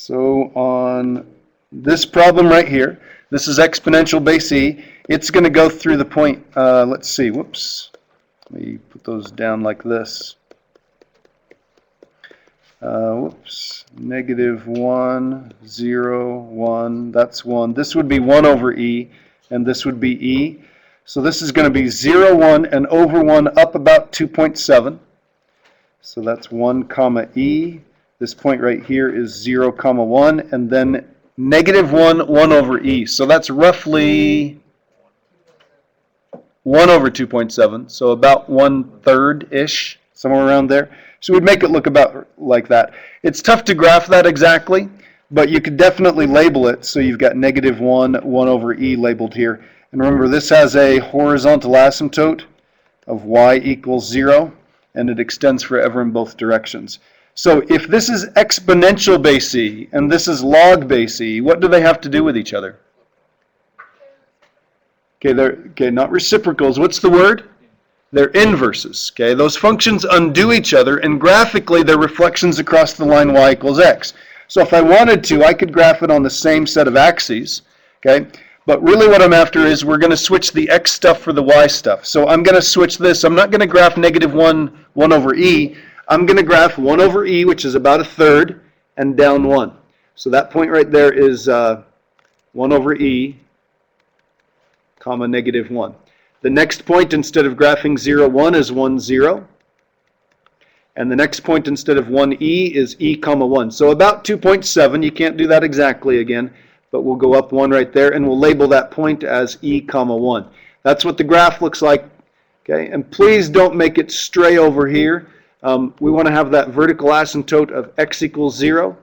So on this problem right here, this is exponential base e. It's going to go through the point, let's see, whoops. Let me put those down like this. Whoops, negative 1, 0, 1, that's 1. This would be 1 over e, and this would be e. So this is going to be 0, 1, and over 1 up about 2.7. So that's 1 comma e. This point right here is 0 comma 1, and then negative 1, 1 over e. So that's roughly 1 over 2.7, so about 1/3-ish, somewhere around there. So we'd make it look about like that. It's tough to graph that exactly, but you could definitely label it. So you've got negative 1, 1 over e labeled here. And remember, this has a horizontal asymptote of y equals 0, and it extends forever in both directions. So if this is exponential base e and this is log base e, what do they have to do with each other? Okay, not reciprocals. What's the word? They're inverses. Okay, those functions undo each other, and graphically they're reflections across the line y equals x. So if I wanted to, I could graph it on the same set of axes. Okay, but really what I'm after is we're going to switch the x stuff for the y stuff. So I'm going to switch this. I'm not going to graph negative 1, 1 over e. I'm going to graph 1 over e, which is about 1/3, and down 1. So that point right there is 1 over e, comma negative 1. The next point, instead of graphing 0, 1, is 1, 0. And the next point, instead of 1e, is e, comma 1. So about 2.7. You can't do that exactly again, but we'll go up 1 right there, and we'll label that point as e, comma 1. That's what the graph looks like. Okay, and please don't make it stray over here. We want to have that vertical asymptote of x equals 0.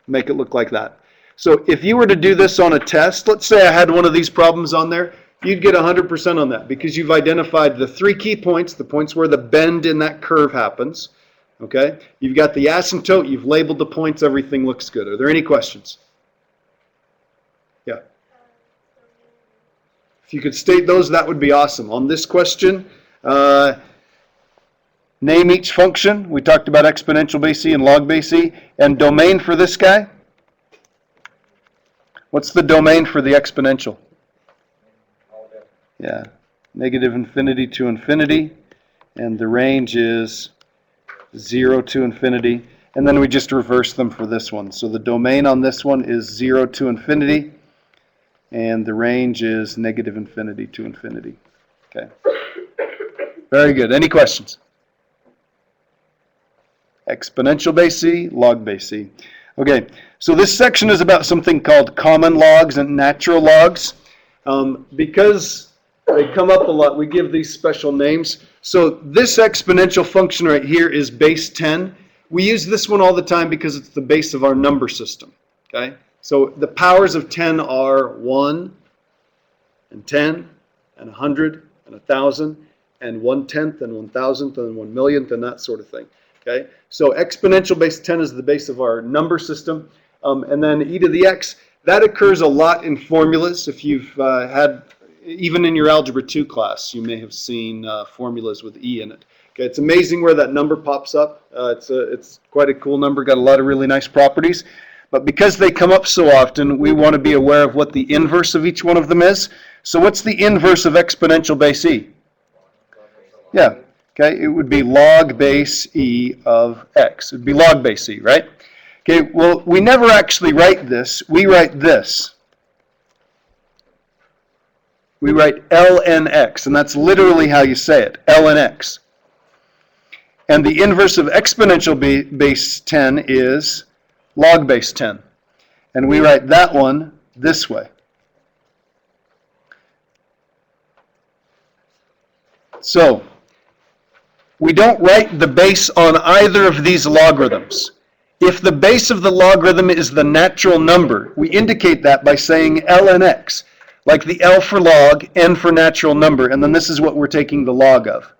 Make it look like that. So if you were to do this on a test, let's say I had one of these problems on there, you'd get 100% on that because you've identified the 3 key points, the points where the bend in that curve happens. Okay? You've got the asymptote, you've labeled the points, everything looks good. Are there any questions? Yeah. If you could state those, that would be awesome. On this question, name each function. We talked about exponential base e and log base e. And domain for this guy? What's the domain for the exponential? Yeah, negative infinity to infinity. And the range is 0 to infinity. And then we just reverse them for this one. So the domain on this one is 0 to infinity. And the range is negative infinity to infinity. Okay. Very good. Any questions? Exponential base e, log base e. Okay, so this section is about something called common logs and natural logs. Because they come up a lot, we give these special names. So this exponential function right here is base 10. We use this one all the time because it's the base of our number system. Okay, so the powers of 10 are 1 and 10 and 100 and 1,000 and 1/10 and 1,000th and 1,000,000th and that sort of thing. Okay, so exponential base 10 is the base of our number system, and then e to the x, that occurs a lot in formulas. If you've had, even in your Algebra 2 class, you may have seen formulas with e in it. Okay, it's amazing where that number pops up. It's quite a cool number, got a lot of really nice properties. But because they come up so often, we want to be aware of what the inverse of each one of them is. So what's the inverse of exponential base e? Yeah. Okay, it would be log base e of x. It would be log base e, right? Okay, well, we never actually write this. We write this. We write ln x, and that's literally how you say it, ln x. And the inverse of exponential base 10 is log base 10. And we write that one this way. So, we don't write the base on either of these logarithms. If the base of the logarithm is the natural number, we indicate that by saying ln x, like the L for log, N for natural number, and then this is what we're taking the log of.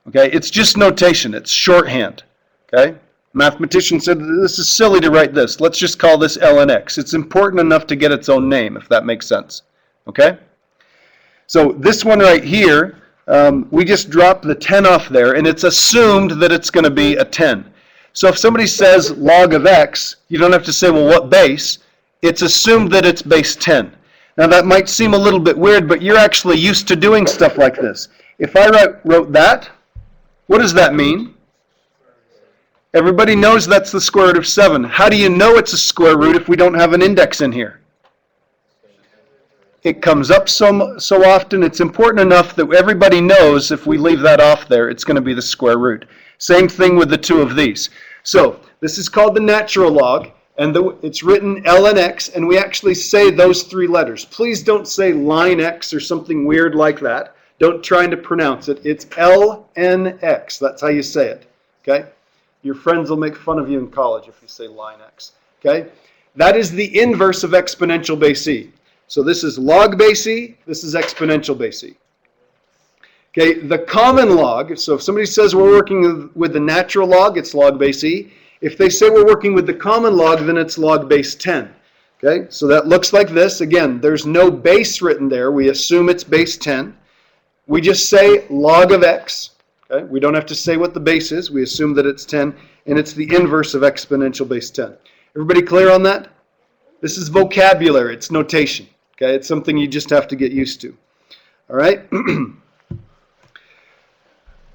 Okay, it's just notation, it's shorthand. Okay, mathematicians said this is silly to write this. Let's just call this ln x. It's important enough to get its own name, if that makes sense. Okay, so this one right here, we just drop the 10 off there, and it's assumed that it's going to be a 10. So if somebody says log of x, you don't have to say, well, what base? It's assumed that it's base 10. Now that might seem a little bit weird, but you're actually used to doing stuff like this. If I wrote that, what does that mean? Everybody knows that's the square root of 7. How do you know it's a square root if we don't have an index in here? It comes up so often, it's important enough that everybody knows if we leave that off there, it's going to be the square root. Same thing with the two of these. So this is called the natural log, and it's written ln x, and we actually say those three letters. Please don't say line x or something weird like that. Don't try to pronounce it. It's ln x. That's how you say it. Okay? Your friends will make fun of you in college if you say line x. Okay? That is the inverse of exponential base e. So this is log base e, this is exponential base e. Okay, the common log, so if somebody says we're working with the natural log, it's log base e. If they say we're working with the common log, then it's log base 10. Okay, so that looks like this. Again, there's no base written there. We assume it's base 10. We just say log of x. Okay, we don't have to say what the base is. We assume that it's 10, and it's the inverse of exponential base 10. Everybody clear on that? This is vocabulary. It's notation. Okay, it's something you just have to get used to. All right?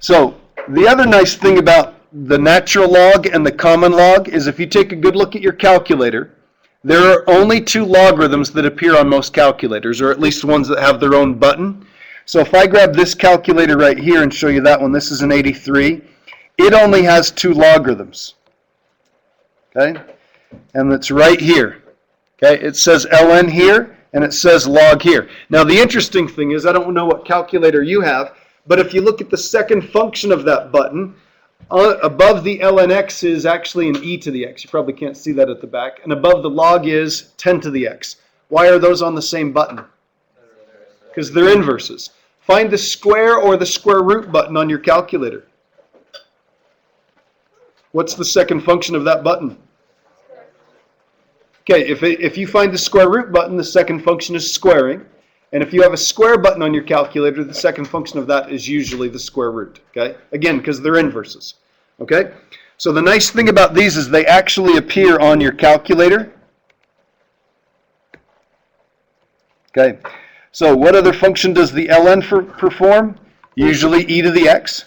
So, the other nice thing about the natural log and the common log is if you take a good look at your calculator, there are only two logarithms that appear on most calculators, or at least ones that have their own button. So if I grab this calculator right here and show you that one, this is an 83, it only has two logarithms. Okay? And it's right here. Okay? It says ln here, and it says log here. Now the interesting thing is, I don't know what calculator you have, but if you look at the second function of that button, above the ln x is actually an e to the x. You probably can't see that at the back. And above the log is 10 to the x. Why are those on the same button? Because they're inverses. Find the square or the square root button on your calculator. What's the second function of that button? Okay, if you find the square root button, the second function is squaring. And if you have a square button on your calculator, the second function of that is usually the square root. Okay? Again, because they're inverses. Okay? So the nice thing about these is they actually appear on your calculator. Okay? So what other function does the ln perform? Usually e to the x.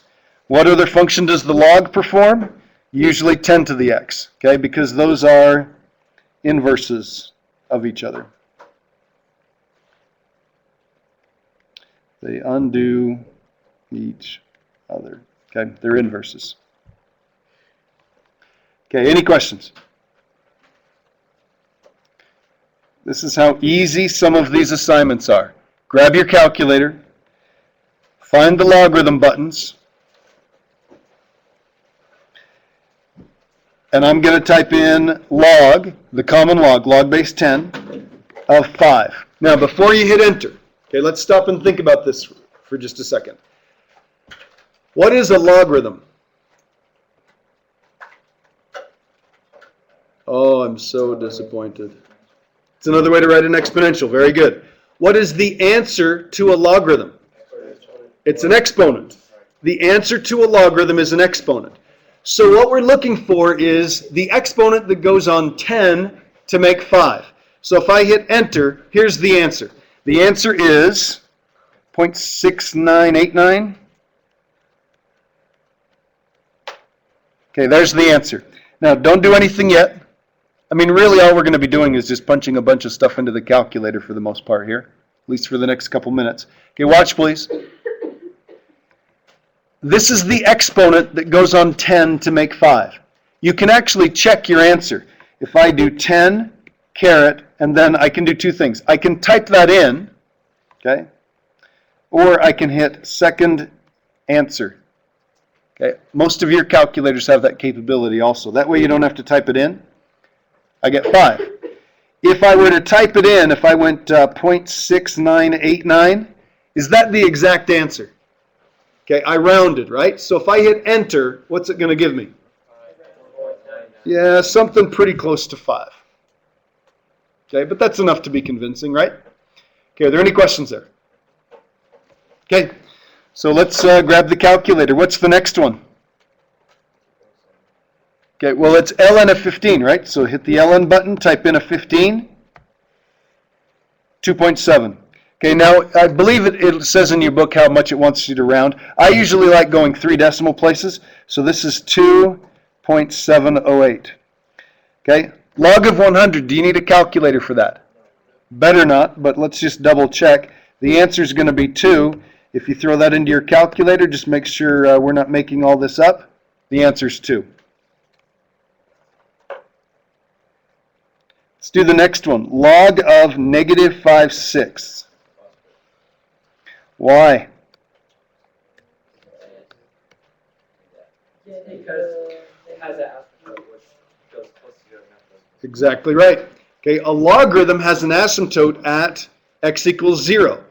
What other function does the log perform? Usually 10 to the x. Okay? Because those are inverses of each other. They undo each other. Okay, they're inverses. Okay, any questions? This is how easy some of these assignments are. Grab your calculator, find the logarithm buttons, and I'm going to type in log, the common log base 10 of 5. Now, before you hit enter, okay, let's stop and think about this for just a second. What is a logarithm? Oh, I'm so disappointed. It's another way to write an exponential. Very good. What is the answer to a logarithm? It's an exponent. The answer to a logarithm is an exponent. So what we're looking for is the exponent that goes on 10 to make 5. So if I hit enter, here's the answer. The answer is 0.6989. Okay, there's the answer. Now, don't do anything yet. I mean, really all we're going to be doing is just punching a bunch of stuff into the calculator for the most part here, at least for the next couple minutes. Okay, watch please. This is the exponent that goes on 10 to make 5. You can actually check your answer. If I do 10, caret, and then I can do two things. I can type that in, okay, or I can hit second answer. Okay, most of your calculators have that capability also. That way you don't have to type it in. I get 5. If I were to type it in, if I went 0.6989, is that the exact answer? Okay, I rounded, right? So if I hit enter, what's it going to give me? Yeah, something pretty close to 5. Okay, but that's enough to be convincing, right? Okay, are there any questions there? Okay, so let's grab the calculator. What's the next one? Okay, well, it's ln of 15, right? So hit the ln button, type in a 15, 2.7. Okay, now I believe it says in your book how much it wants you to round. I usually like going 3 decimal places, so this is 2.708. Okay, log of 100, do you need a calculator for that? Better not, but let's just double check. The answer is going to be 2. If you throw that into your calculator, just make sure we're not making all this up. The answer is 2. Let's do the next one. Log of negative 5/6. Why? Because it has an asymptote which goes close to 0. Exactly right. Okay, a logarithm has an asymptote at x equals 0.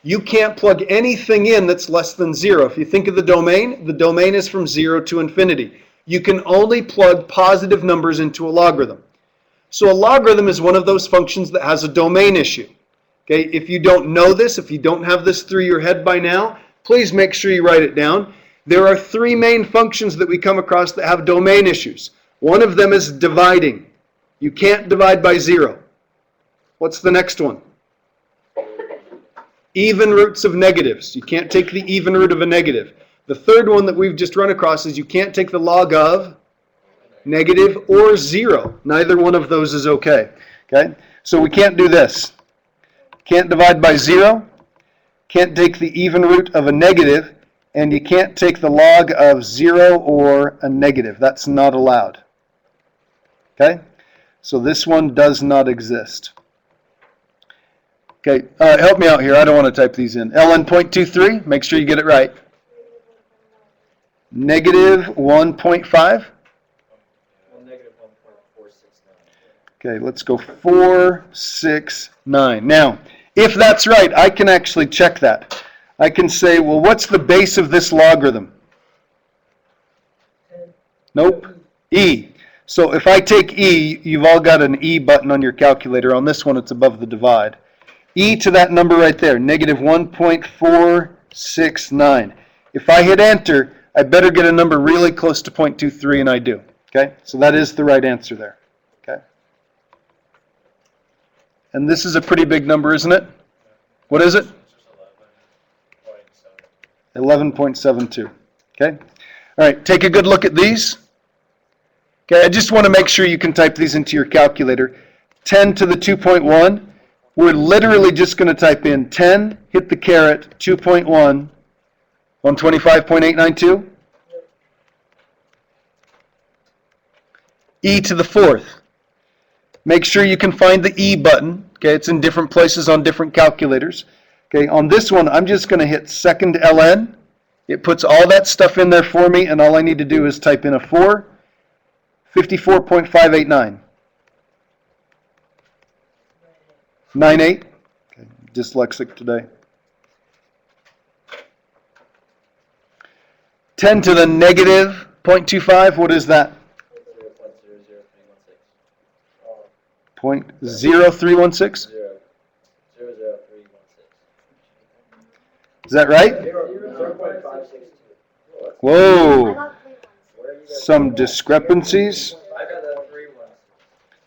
You can't plug anything in that's less than 0. If you think of the domain is from 0 to infinity. You can only plug positive numbers into a logarithm. So a logarithm is one of those functions that has a domain issue. Okay, if you don't know this, if you don't have this through your head by now, please make sure you write it down. There are 3 main functions that we come across that have domain issues. One of them is dividing. You can't divide by 0. What's the next one? Even roots of negatives. You can't take the even root of a negative. The third one that we've just run across is you can't take the log of negative or 0. Neither one of those is okay. Okay? So we can't do this. Can't divide by 0. Can't take the even root of a negative. And you can't take the log of 0 or a negative. That's not allowed. Okay? So this one does not exist. Okay, help me out here. I don't want to type these in. ln 0.23, make sure you get it right. Negative 1.5. Okay, let's go 469. Now, if that's right, I can actually check that. I can say, well, what's the base of this logarithm? Nope. E. So if I take E, you've all got an E button on your calculator. On this one, it's above the divide. E to that number right there, negative 1.469. If I hit enter, I better get a number really close to 0.23, and I do. Okay, so that is the right answer there. Okay, and this is a pretty big number, isn't it? What is it? 11.72. Okay, all right, take a good look at these. Okay, I just want to make sure you can type these into your calculator. 10 to the 2.1. We're literally just going to type in 10, hit the caret, 2.1, 125.892. E to the 4th. Make sure you can find the E button. Okay, it's in different places on different calculators. Okay, on this one, I'm just going to hit second ln. It puts all that stuff in there for me, and all I need to do is type in a 4, 54.589. 98. Okay, dyslexic today. 10 to the negative 0.25. What is that? 0.0316. Is that right? Whoa. Some discrepancies.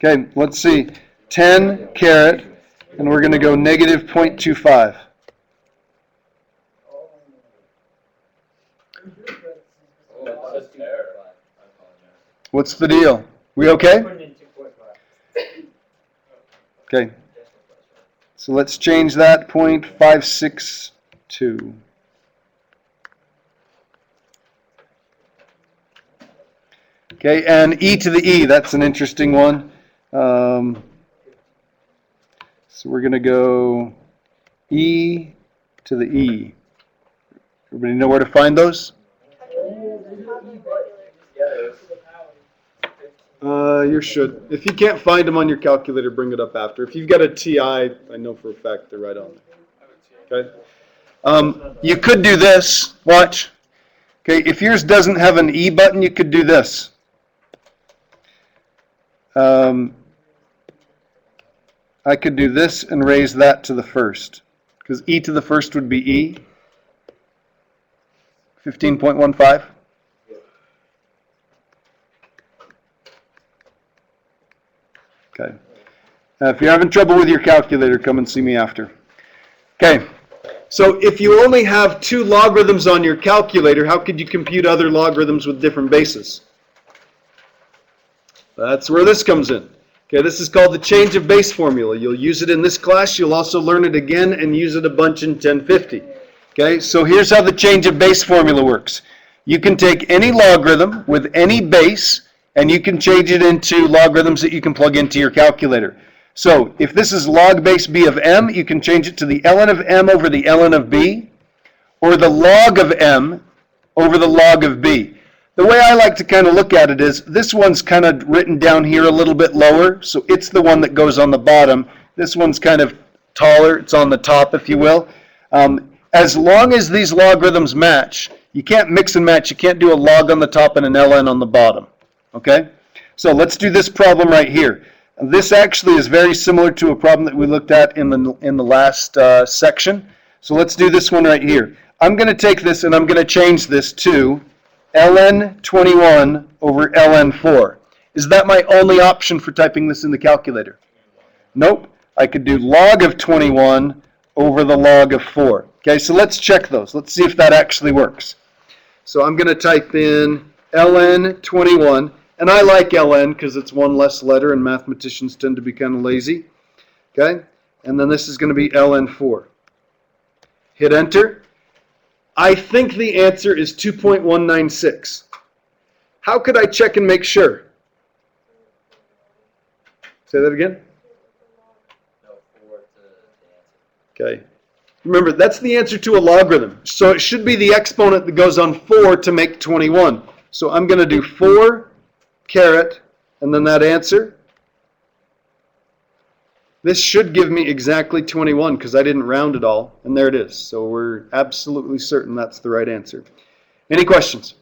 Okay, let's see. 10 caret. And we're going to go negative 0.25. What's the deal? We okay? Okay. So let's change that 0.562. Okay, and e to the e, that's an interesting one. So we're going to go e to the e. Everybody know where to find those? You should. If you can't find them on your calculator, bring it up after. If you've got a TI, I know for a fact they're right on there. Okay. You could do this. Watch. Okay. If yours doesn't have an E button, you could do this. I could do this and raise that to the first, because e to the first would be e. 15.15. Okay. If you're having trouble with your calculator, come and see me after. Okay. So if you only have 2 logarithms on your calculator, how could you compute other logarithms with different bases? That's where this comes in. Okay, this is called the change of base formula. You'll use it in this class. You'll also learn it again and use it a bunch in 1050. Okay, so here's how the change of base formula works. You can take any logarithm with any base, and you can change it into logarithms that you can plug into your calculator. So if this is log base b of m, you can change it to the ln of m over the ln of b, or the log of m over the log of b. The way I like to kind of look at it is, this one's kind of written down here a little bit lower, so it's the one that goes on the bottom. This one's kind of taller, it's on the top, if you will. As long as these logarithms match, you can't mix and match. You can't do a log on the top and an ln on the bottom. Okay? So let's do this problem right here. This actually is very similar to a problem that we looked at in the last section. So let's do this one right here. I'm going to take this and I'm going to change this to ln 21 over ln 4. Is that my only option for typing this in the calculator? Nope. I could do log of 21 over the log of 4. Okay, so let's check those. Let's see if that actually works. So I'm going to type in ln 21, and I like ln because it's one less letter, and mathematicians tend to be kind of lazy. Okay, and then this is going to be ln 4. Hit enter. I think the answer is 2.196. How could I check and make sure? Say that again? Okay. Remember, that's the answer to a logarithm. So it should be the exponent that goes on 4 to make 21. So I'm going to do 4 caret, and then that answer. This should give me exactly 21 because I didn't round it all, and there it is. So we're absolutely certain that's the right answer. Any questions?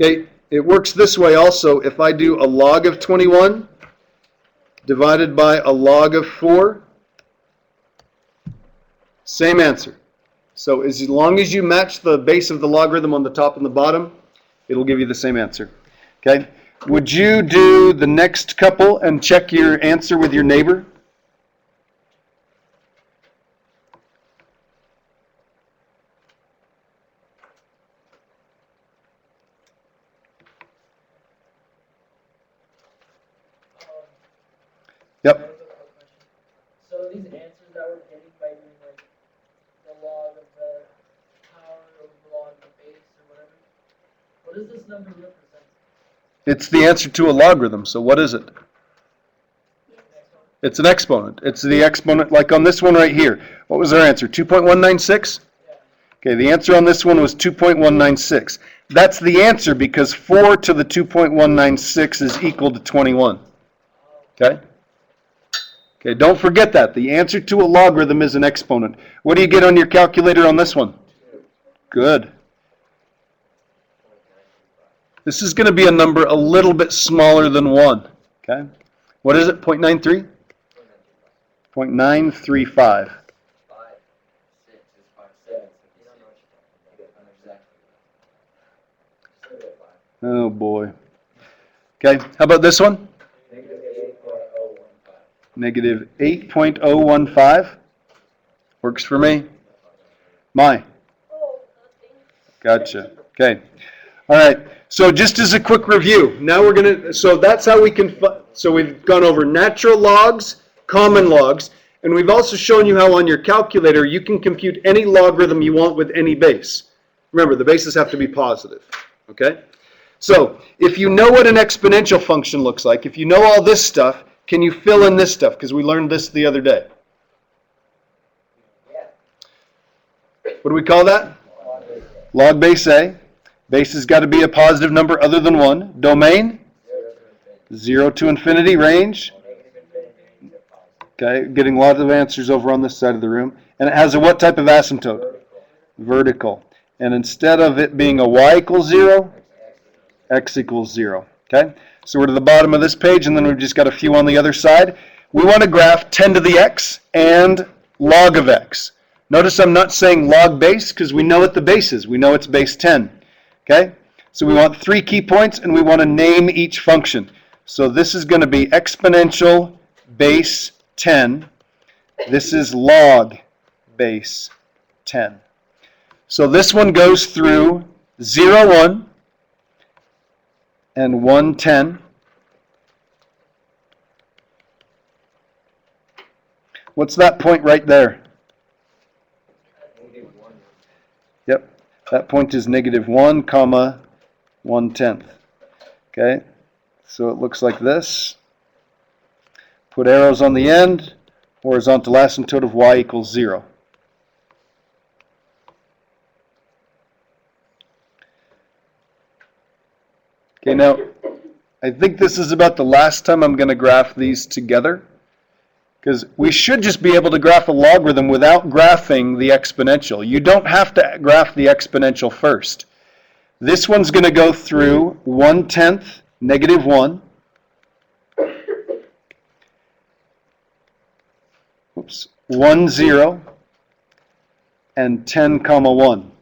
Okay, it works this way also. If I do a log of 21 divided by a log of 4, same answer. So as long as you match the base of the logarithm on the top and the bottom, it'll give you the same answer. Okay? Would you do the next couple and check your answer with your neighbor? Yep. So these answers that we're getting by doing like the log of the power over the log of the base or whatever, what does this number represent? It's the answer to a logarithm, so what is it? It's an exponent. It's the exponent, like on this one right here. What was our answer? 2.196? Yeah. Okay, the answer on this one was 2.196. That's the answer because 4 to the 2.196 is equal to 21. Okay? Okay, don't forget that. The answer to a logarithm is an exponent. What do you get on your calculator on this one? Good. This is going to be a number a little bit smaller than 1. Okay? What is it? 0.93? 0.935. Oh boy. Okay, how about this one? Negative 8.015. Works for me. My. Gotcha. Okay. All right. So just as a quick review, now we're going to, so that's how we can, so we've gone over natural logs, common logs, and we've also shown you how on your calculator you can compute any logarithm you want with any base. Remember, the bases have to be positive. Okay? So if you know what an exponential function looks like, if you know all this stuff, can you fill in this stuff? Because we learned this the other day. What do we call that? Log base A. Base has got to be a positive number other than 1. Domain? 0 to infinity. Range? Okay, getting a lot of answers over on this side of the room. And it has a what type of asymptote? Vertical. And instead of it being a y equals 0, x equals 0. Okay? So we're to the bottom of this page, and then we've just got a few on the other side. We want to graph 10 to the x and log of x. Notice I'm not saying log base because we know what the base is. We know it's base 10. Okay? So we want 3 key points, and we want to name each function. So this is going to be exponential base 10. This is log base 10. So this one goes through 0, 1 and 1, 10. What's that point right there? Yep, that point is -1, comma 1/10. Okay, so it looks like this. Put arrows on the end, horizontal asymptote of y equals 0. Okay, now, I think this is about the last time I'm going to graph these together, because we should just be able to graph a logarithm without graphing the exponential. You don't have to graph the exponential first. This one's going to go through 1/10, -1. Oops, 1, 0, and 10, comma 1.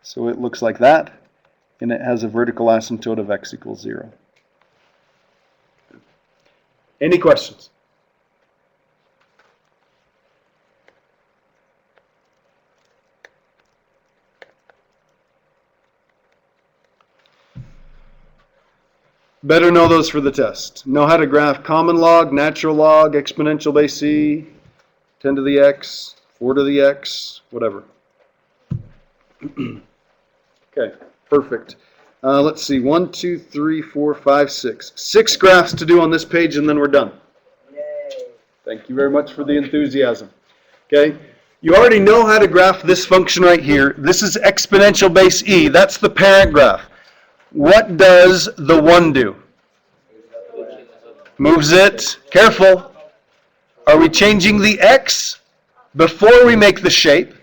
So it looks like that, and it has a vertical asymptote of x equals 0. Any questions? Better know those for the test. Know how to graph common log, natural log, exponential base c, 10 to the x, 4 to the x, whatever. Okay, perfect. Let's see, 1, 2, 3, 4, 5, 6. 6 graphs to do on this page, and then we're done. Yay. Thank you very much for the enthusiasm. Okay, you already know how to graph this function right here. This is exponential base e. That's the parent graph. What does the 1 do? Moves it. Careful. Are we changing the x before we make the shape?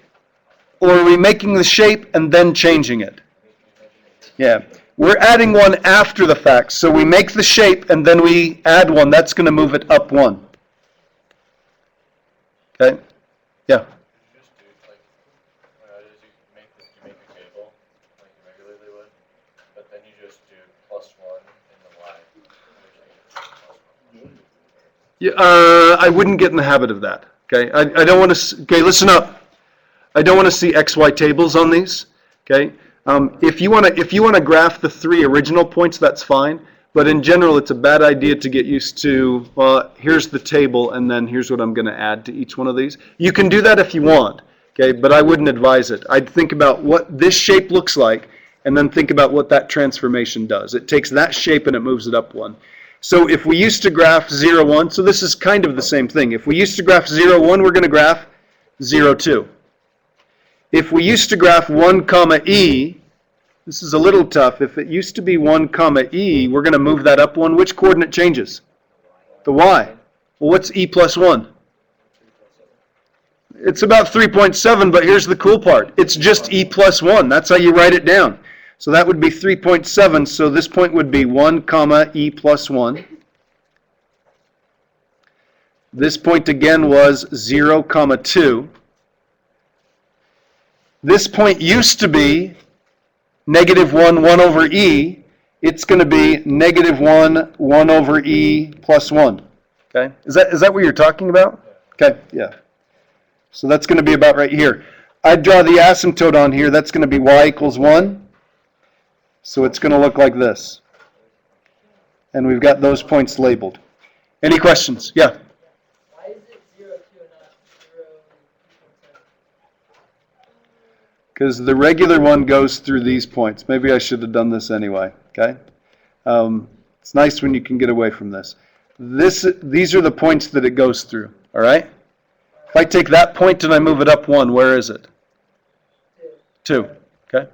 Or are we making the shape and then changing it? Yeah. We're adding 1 after the fact. So we make the shape and then we add 1. That's going to move it up 1. Okay? Yeah. Just do like nowadays you make a table like you regularly would, but then you just do +1 in the y. Yeah, I wouldn't get in the habit of that. Okay? I don't want to. Okay, listen up. I don't want to see XY tables on these. Okay? If you want to graph the 3 original points, that's fine. But in general, it's a bad idea to get used to, well, here's the table, and then here's what I'm going to add to each one of these. You can do that if you want, okay, but I wouldn't advise it. I'd think about what this shape looks like, and then think about what that transformation does. It takes that shape and it moves it up 1. So if we used to graph 0, 1, so this is kind of the same thing. If we used to graph 0, 1, we're going to graph 0, 2. If we used to graph 1, comma e, this is a little tough. If it used to be 1, comma e, we're going to move that up 1. Which coordinate changes? The y. Well, what's e plus 1? It's about 3.7, but here's the cool part. It's just e plus 1. That's how you write it down. So that would be 3.7. So this point would be 1, comma e plus 1. This point again was 0, comma 2. This point used to be -1, 1 over e. It's going to be -1, 1 over e plus 1. Okay? Is that what you're talking about? Okay, yeah. So that's going to be about right here. I'd draw the asymptote on here. That's going to be y equals 1. So it's going to look like this. And we've got those points labeled. Any questions? Yeah? Why is it 0, 2 and not 0, 2.7? Because the regular one goes through these points. Maybe I should have done this anyway. Okay? It's nice when you can get away from this. These are the points that it goes through. All right? If I take that point and I move it up 1, where is it? 2. Okay?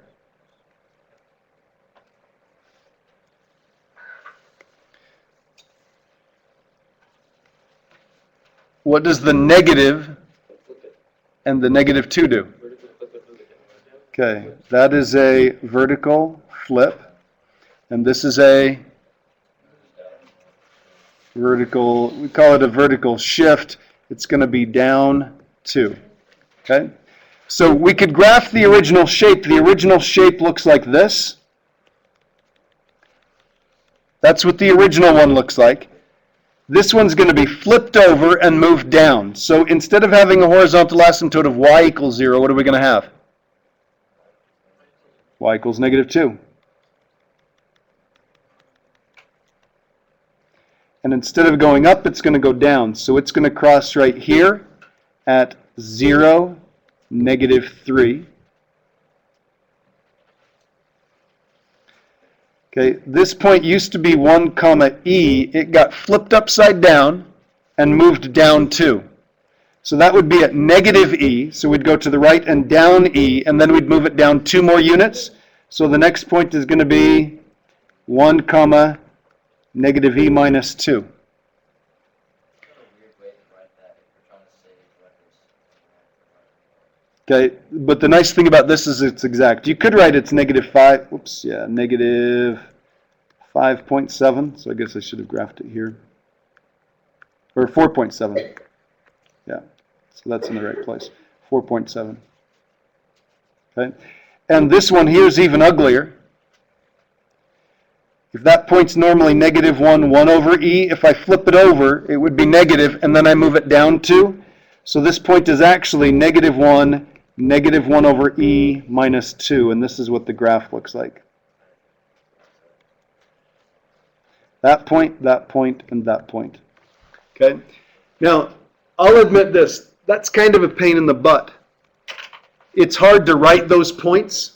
What does the negative and the -2 do? Okay, that is a vertical flip, and this is a vertical, we call it a vertical shift. It's going to be down 2. Okay? So we could graph the original shape. The original shape looks like this. That's what the original one looks like. This one's going to be flipped over and moved down. So instead of having a horizontal asymptote of y equals 0, what are we going to have? Y equals -2. And instead of going up, it's going to go down. So it's going to cross right here at 0, -3. Okay, this point used to be 1, e. It got flipped upside down and moved down 2. So that would be at -e. So we'd go to the right and down e, and then we'd move it down 2 more units. So the next point is going to be 1, -e minus 2. Okay, but the nice thing about this is it's exact. You could write it's -5, oops, yeah, -5.7, so I guess I should have graphed it here. Or 4.7, yeah, so that's in the right place, 4.7. Okay, and this one here is even uglier. If that point's normally -1, 1 over e, if I flip it over, it would be negative, and then I move it down 2. So this point is actually -1, -1 over e minus 2, and this is what the graph looks like. That point, and that point. Okay? Now, I'll admit this. That's kind of a pain in the butt. It's hard to write those points.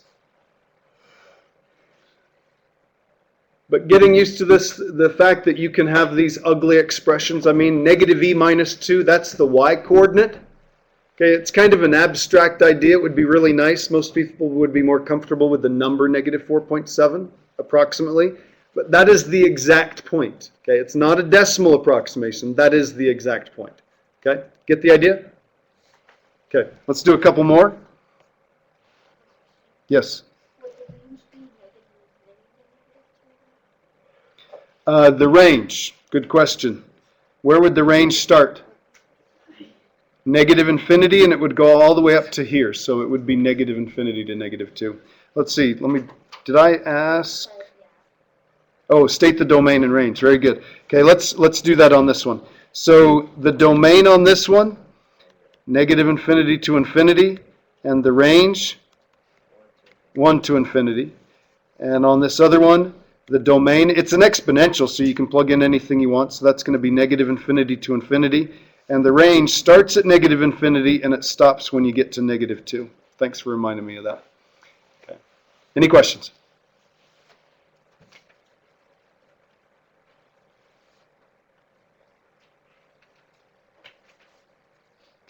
But getting used to this, the fact that you can have these ugly expressions, I mean, -e minus 2, that's the y-coordinate. Okay, it's kind of an abstract idea. It would be really nice. Most people would be more comfortable with the number -4.7, approximately. But that is the exact point. Okay, it's not a decimal approximation. That is the exact point. Okay, get the idea? Okay, let's do a couple more. Yes? The range, good question. Where would the range start? -infinity, and it would go all the way up to here. So it would be -infinity to -2. Let's see, did I ask? Oh, state the domain and range, very good. Okay, let's do that on this one. So the domain on this one, -infinity to infinity, and the range, 1 to infinity. And on this other one, the domain, it's an exponential, so you can plug in anything you want. So that's going to be -infinity to infinity. And the range starts at -infinity and it stops when you get to -2. Thanks for reminding me of that. Okay. Any questions?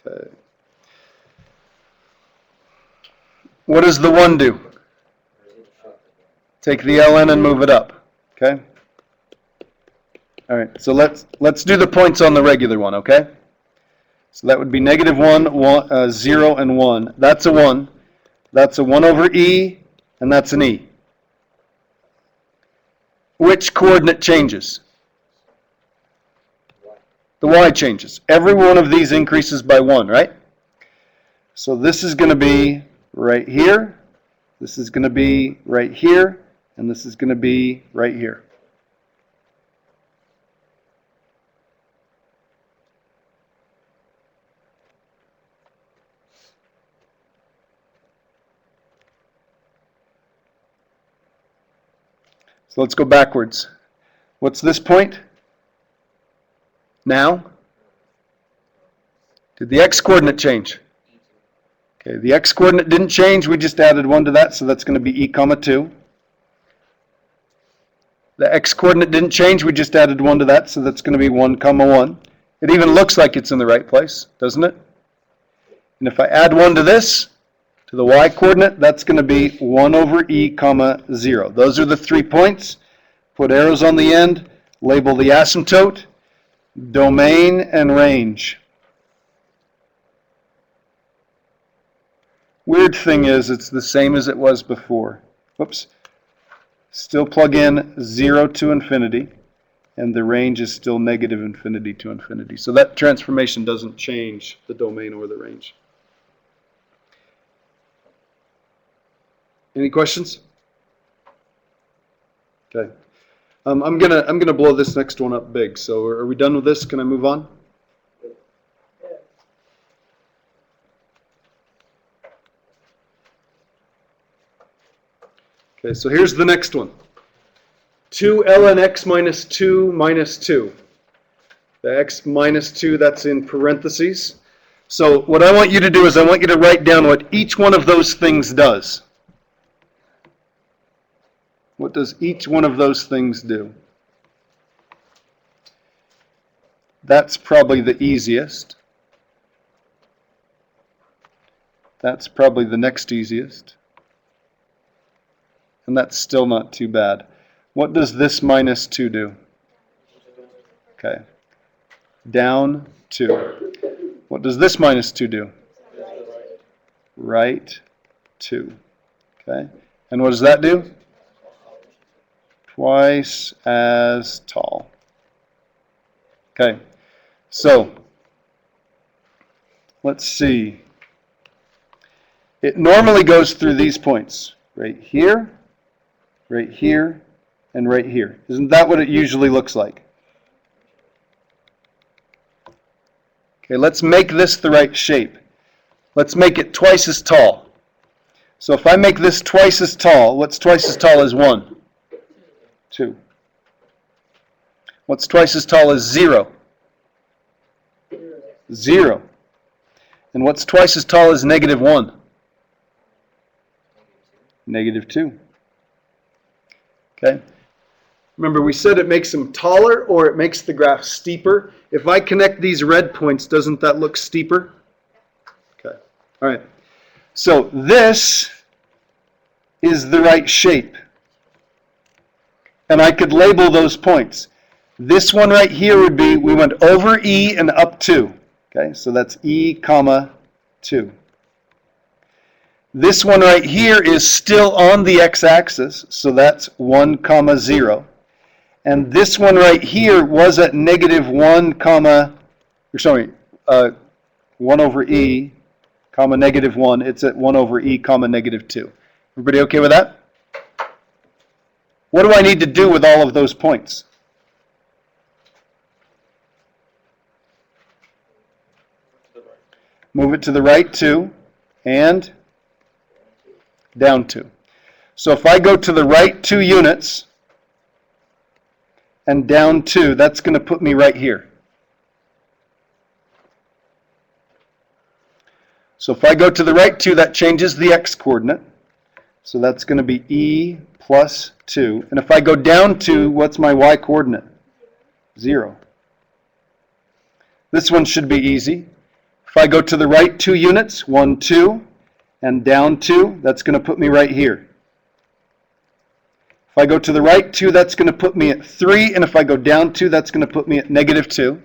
Okay. What does the 1 do? Take the ln and move it up. Okay? All right, so let's do the points on the regular one, okay? So that would be -1, 0, and 1. That's a 1. That's a 1 over e, and that's an e. Which coordinate changes? The y changes. Every one of these increases by 1, right? So this is going to be right here. This is going to be right here. And this is going to be right here. So let's go backwards. What's this point? Now? Did the x-coordinate change? Okay, the x-coordinate didn't change. We just added 1 to that, so that's going to be e comma 2. The x-coordinate didn't change. We just added 1 to that, so that's going to be 1 comma 1. It even looks like it's in the right place, doesn't it? And if I add 1 to this, to the y-coordinate, that's going to be 1 over e comma 0. Those are the 3 points. Put arrows on the end. Label the asymptote, domain, and range. Weird thing is, it's the same as it was before. Whoops. Still plug in 0 to infinity, and the range is still -infinity to infinity. So that transformation doesn't change the domain or the range. Any questions? Okay. I'm gonna blow this next one up big. So are we done with this? Can I move on? Yeah. Okay, so here's the next one. 2 ln x minus 2 minus 2. The x minus 2, that's in parentheses. So what I want you to do is I want you to write down what each one of those things does. What does each one of those things do? That's probably the easiest. That's probably the next easiest. And that's still not too bad. What does this minus 2 do? Okay. Down 2. What does this minus 2 do? Right 2. Okay. And what does that do? Twice as tall. Okay. So, let's see. It normally goes through these points. Right here, and right here. Isn't that what it usually looks like? Okay, let's make this the right shape. Let's make it twice as tall. So if I make this twice as tall, what's twice as tall as 1? 2. What's twice as tall as 0? 0. And what's twice as tall as negative 1? Negative 2. Okay. Remember, we said it makes them taller or it makes the graph steeper. If I connect these red points, doesn't that look steeper? Okay. All right. So this is the right shape. And I could label those points. This one right here would be, we went over E and up 2. Okay, so that's E, comma, 2. This one right here is still on the x-axis, so that's 1, comma, 0. And this one right here was at negative 1, comma, 1 over E, comma, negative 1. It's at 1 over E, comma, negative 2. Everybody okay with that? What do I need to do with all of those points? Move it to the right 2 and down 2. So if I go to the right 2 units and down 2, that's going to put me right here. So if I go to the right 2, that changes the x-coordinate. So that's going to be E plus 2. And if I go down 2, what's my y-coordinate? 0. This one should be easy. If I go to the right 2 units, 1, 2, and down 2, that's going to put me right here. If I go to the right 2, that's going to put me at 3, and if I go down 2, that's going to put me at negative 2.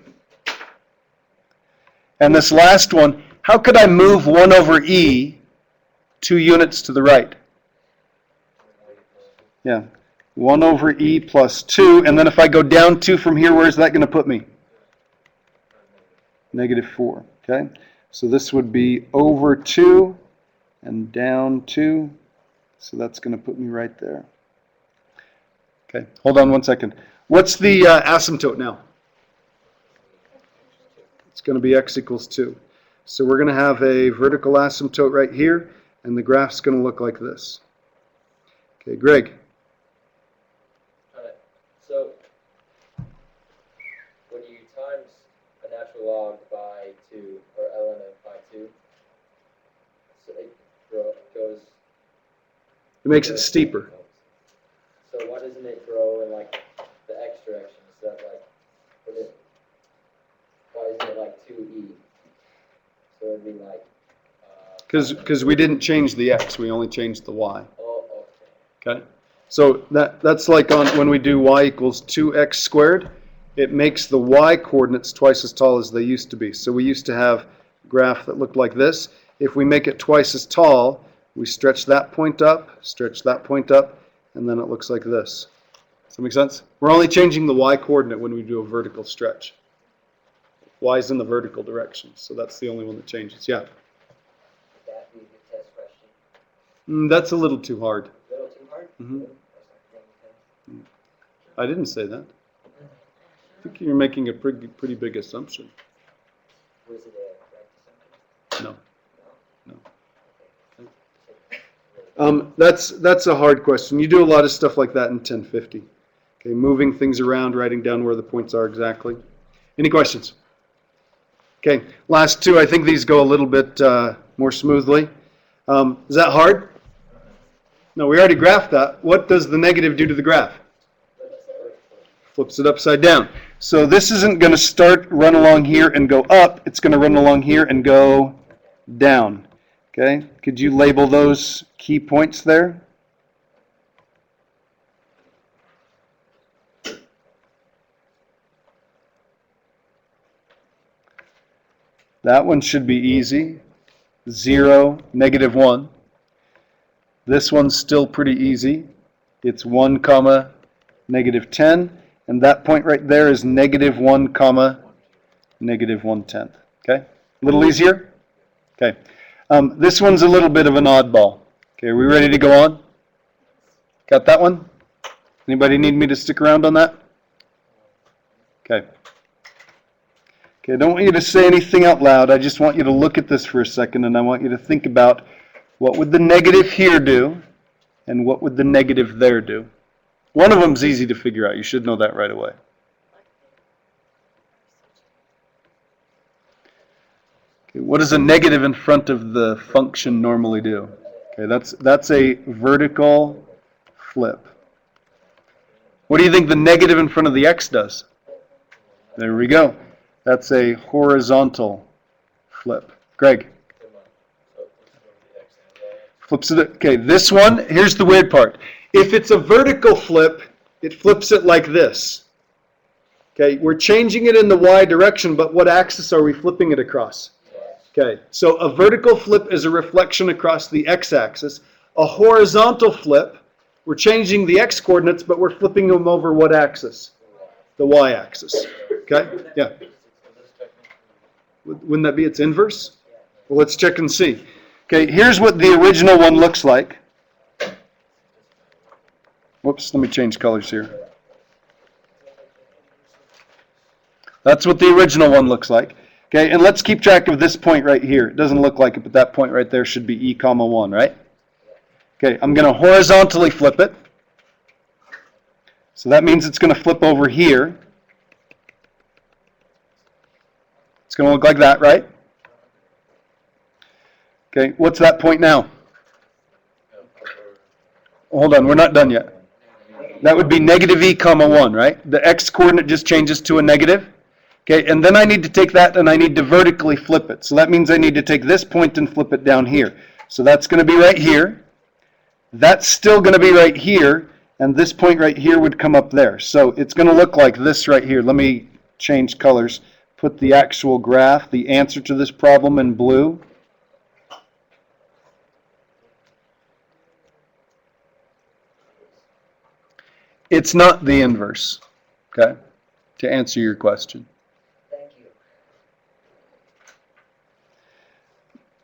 And this last one, how could I move 1 over E 2 units to the right? Yeah, 1 over E plus 2, and then if I go down 2 from here, where's that going to put me? Negative 4, okay? So this would be over 2 and down 2, so that's going to put me right there. Okay, hold on one second. What's the asymptote now? It's going to be x equals 2. So we're going to have a vertical asymptote right here, and the graph's going to look like this. Okay, Greg. So when you times a natural log by 2, or ln of by 2, so it goes... It makes it steeper. So why doesn't it grow in like the x direction? So that like, why isn't it like 2e? So it'd be like... Because we didn't change the x, we only changed the y. Oh, okay. Okay? So that's like on when we do y equals 2x squared, it makes the y coordinates twice as tall as they used to be. So we used to have a graph that looked like this. If we make it twice as tall, we stretch that point up, and then it looks like this. Does that make sense? We're only changing the y coordinate when we do a vertical stretch. Y is in the vertical direction, so that's the only one that changes. Yeah? Would that be a good test question? That's a little too hard. A little too hard? Mhm. That's not getting I didn't say that. I think you're making a pretty big assumption. Was it a correct assumption? No. No? That's a hard question. You do a lot of stuff like that in 1050. Okay, moving things around, writing down where the points are exactly. Any questions? Okay, last two. I think these go a little bit more smoothly. Is that hard? No, we already graphed that. What does the negative do to the graph? Flips it upside down. So this isn't going to run along here and go up. It's going to run along here and go down. Okay, could you label those key points there? That one should be easy. 0, -1. This one's still pretty easy. It's 1, -10. And that point right there is -1, -1/10. Okay? A little easier? Okay. This one's a little bit of an oddball. Okay, are we ready to go on? Got that one? Anybody need me to stick around on that? Okay. Okay, I don't want you to say anything out loud. I just want you to look at this for a second, and I want you to think about what would the negative here do, and what would the negative there do. One of them's easy to figure out. You should know that right away. Okay, what does a negative in front of the function normally do? Okay, that's a vertical flip. What do you think the negative in front of the x does? There we go. That's a horizontal flip. Greg? Flips it. Okay, this one, here's the weird part. If it's a vertical flip, it flips it like this. Okay, we're changing it in the y direction, but what axis are we flipping it across? Okay, so a vertical flip is a reflection across the x-axis. A horizontal flip, we're changing the x-coordinates, but we're flipping them over what axis? The y-axis. Okay, yeah. Wouldn't that be its inverse? Well, let's check and see. Okay, here's what the original one looks like. Whoops, let me change colors here. That's what the original one looks like. Okay, and let's keep track of this point right here. It doesn't look like it, but that point right there should be e, 1, right? Okay, I'm going to horizontally flip it. So that means it's going to flip over here. It's going to look like that, right? Okay, what's that point now? Hold on, we're not done yet. That would be -e, 1, right? The x-coordinate just changes to a negative. Okay, and then I need to take that and I need to vertically flip it. So that means I need to take this point and flip it down here. So that's going to be right here. That's still going to be right here. And this point right here would come up there. So it's going to look like this right here. Let me change colors. Put the actual graph, the answer to this problem in blue. It's not the inverse, okay, to answer your question. Thank you.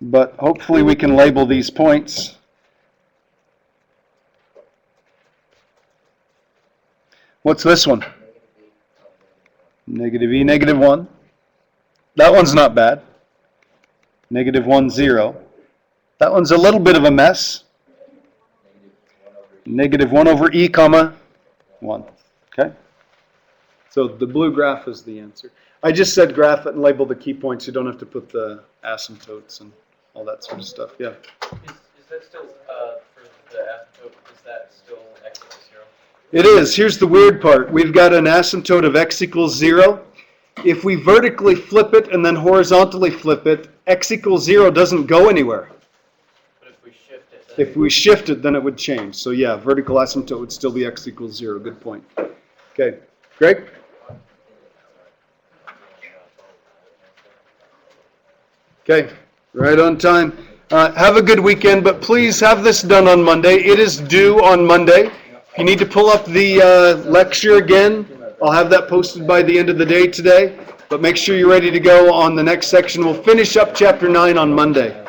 But hopefully we can label these points. What's this one? -e, -1. That one's not bad. -1, 0. That one's a little bit of a mess. -1 over e, 1. Okay? So the blue graph is the answer. I just said graph it and label the key points. You don't have to put the asymptotes and all that sort of stuff. Yeah. Is that still, for the asymptote, is that still x equals 0? It is. Here's the weird part. We've got an asymptote of x equals 0. If we vertically flip it and then horizontally flip it, x equals 0 doesn't go anywhere. But if we shift it, then If we shift it, then it would change. So yeah, vertical asymptote would still be x equals 0. Good point. Okay. Greg? Okay. Right on time. Have a good weekend, but please have this done on Monday. It is due on Monday. If you need to pull up the lecture again, I'll have that posted by the end of the day today. But make sure you're ready to go on the next section. We'll finish up chapter 9 on Monday.